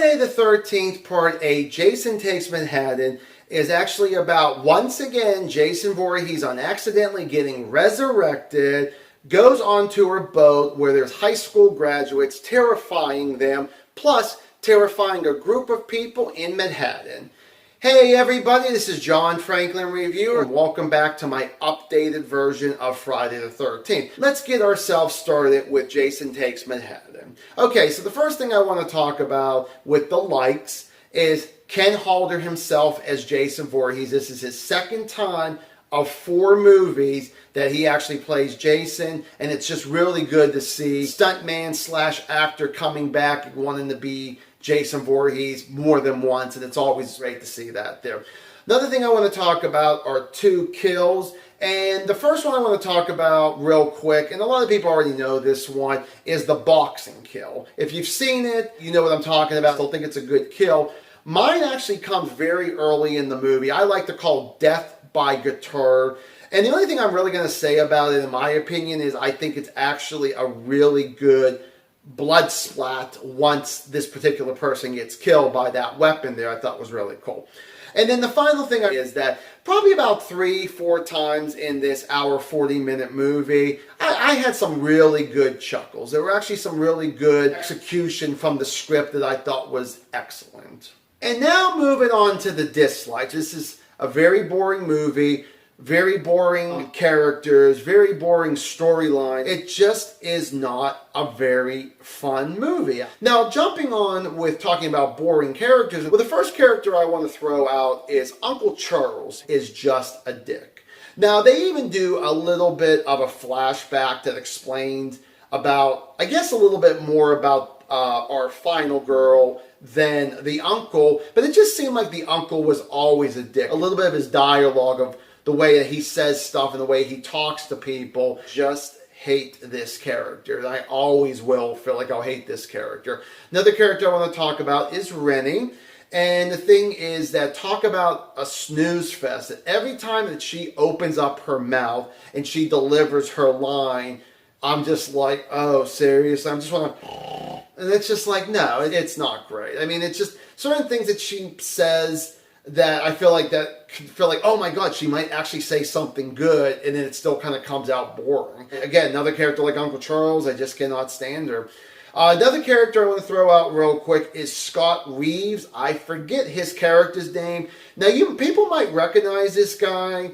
Friday the 13th, Part 8, Jason Takes Manhattan, is actually about, once again, Jason Voorhees on accidentally getting resurrected, goes onto a boat where there's high school graduates, terrifying them, plus terrifying a group of people in Manhattan. Hey everybody, this is John Franklin Reviewer, and welcome back to my updated version of Friday the 13th. Let's get ourselves started with Jason Takes Manhattan. Okay, so the first thing I want to talk about with the likes is Ken Halder himself as Jason Voorhees. This is his second time of 4 movies that he actually plays Jason, and it's just really good to see stuntman slash actor coming back wanting to be Jason Voorhees more than once, and it's always great to see that there. Another thing I want to talk about are 2 kills, and the first one I want to talk about real quick, and a lot of people already know this one, is the boxing kill. If you've seen it, you know what I'm talking about. I still think it's a good kill. Mine actually comes very early in the movie. I like to call death by guitar. And the only thing I'm really going to say about it, in my opinion, is I think it's actually a really good blood splat once this particular person gets killed by that weapon there. I thought was really cool. And then the final thing is that probably about 3-4 times in this hour 40-minute movie, I had some really good chuckles. There were actually some really good execution from the script that I thought was excellent. And now moving on to the dislikes. This is a very boring movie. Very boring characters, very boring storyline. It just is not a very fun movie. Now, jumping on with talking about boring characters, well, the first character I want to throw out is Uncle Charles is just a dick. Now, they even do a little bit of a flashback that explains about, I guess, a little bit more about our final girl than the uncle, but it just seemed like the uncle was always a dick. A little bit of his dialogue of the way that he says stuff and the way he talks to people, just hate this character. And I always will feel like I'll hate this character. Another character I want to talk about is Rennie. And the thing is that, talk about a snooze fest. That every time that she opens up her mouth and she delivers her line, I'm just like, oh, seriously? I'm just want to... And it's just like, no, it's not great. I mean, it's just certain things that she says that I feel like oh my god, she might actually say something good, and then it still kind of comes out boring. Again, another character like Uncle Charles, I just cannot stand her. Another character I want to throw out real quick is Scott Reeves. I forget his character's name. Now, people might recognize this guy.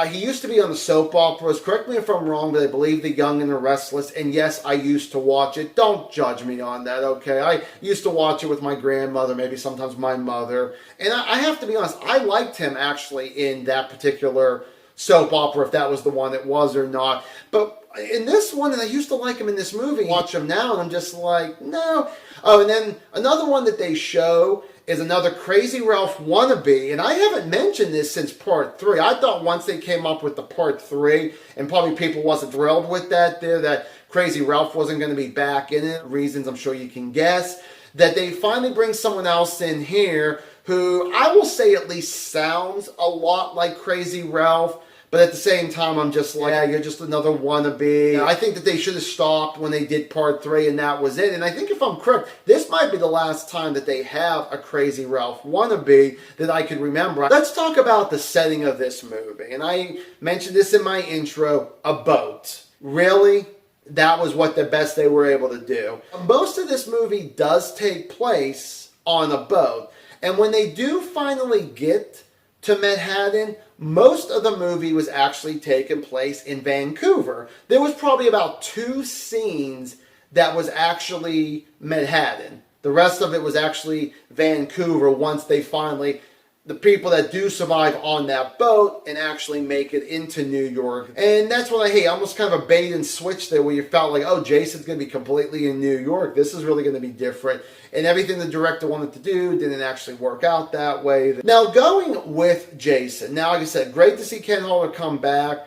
He used to be on the soap operas. Correct me if I'm wrong, but I believe The Young and the Restless. And yes, I used to watch it. Don't judge me on that, okay? I used to watch it with my grandmother, maybe sometimes my mother. And I have to be honest, I liked him actually in that particular soap opera, if that was the one it was or not. But in this one, and I used to like him in this movie, watch him now, and I'm just like, no. Oh, and then another one that they show is another Crazy Ralph wannabe, and I haven't mentioned this since Part 3. I thought once they came up with the Part 3, and probably people wasn't thrilled with that there, that Crazy Ralph wasn't going to be back in it. Reasons I'm sure you can guess. That they finally bring someone else in here who I will say at least sounds a lot like Crazy Ralph. But at the same time, I'm just like, yeah, you're just another wannabe. I think that they should have stopped when they did Part 3 and that was it. And I think if I'm correct, this might be the last time that they have a Crazy Ralph wannabe that I can remember. Let's talk about the setting of this movie. And I mentioned this in my intro, a boat. Really? That was what the best they were able to do. Most of this movie does take place on a boat. And when they do finally get to Manhattan, most of the movie was actually taking place in Vancouver. There was probably about 2 scenes that was actually Manhattan. The rest of it was actually Vancouver once they finally, the people that do survive on that boat and actually make it into New York. And that's what I hate. Almost kind of a bait and switch there where you felt like, oh, Jason's going to be completely in New York. This is really going to be different. And everything the director wanted to do didn't actually work out that way. Now, going with Jason. Now, like I said, great to see Ken Halder come back.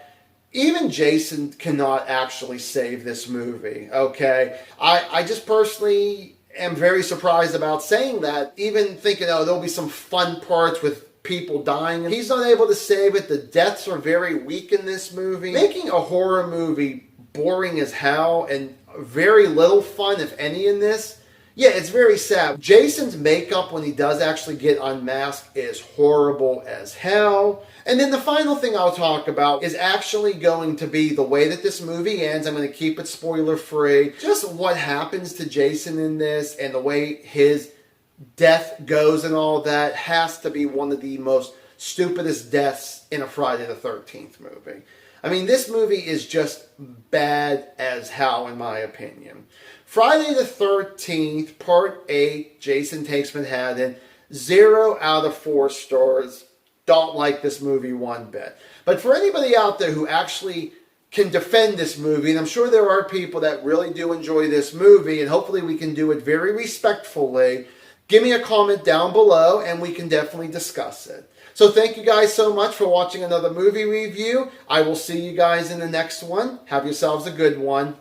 Even Jason cannot actually save this movie, okay? I just personally am very surprised about saying that. Even thinking, oh, there'll be some fun parts with people dying. He's not able to save it. The deaths are very weak in this movie. Making a horror movie boring as hell and very little fun, if any, in this Yeah, it's very sad. Jason's makeup when he does actually get unmasked is horrible as hell. And then the final thing I'll talk about is actually going to be the way that this movie ends. I'm going to keep it spoiler free. Just what happens to Jason in this and the way his death goes and all that has to be one of the most stupidest deaths in a Friday the 13th movie. I mean, this movie is just bad as hell, in my opinion. Friday the 13th, Part 8, Jason Takes Manhattan, 0 out of 4 stars. Don't like this movie one bit. But for anybody out there who actually can defend this movie, and I'm sure there are people that really do enjoy this movie, and hopefully we can do it very respectfully, give me a comment down below and we can definitely discuss it. So thank you guys so much for watching another movie review. I will see you guys in the next one. Have yourselves a good one.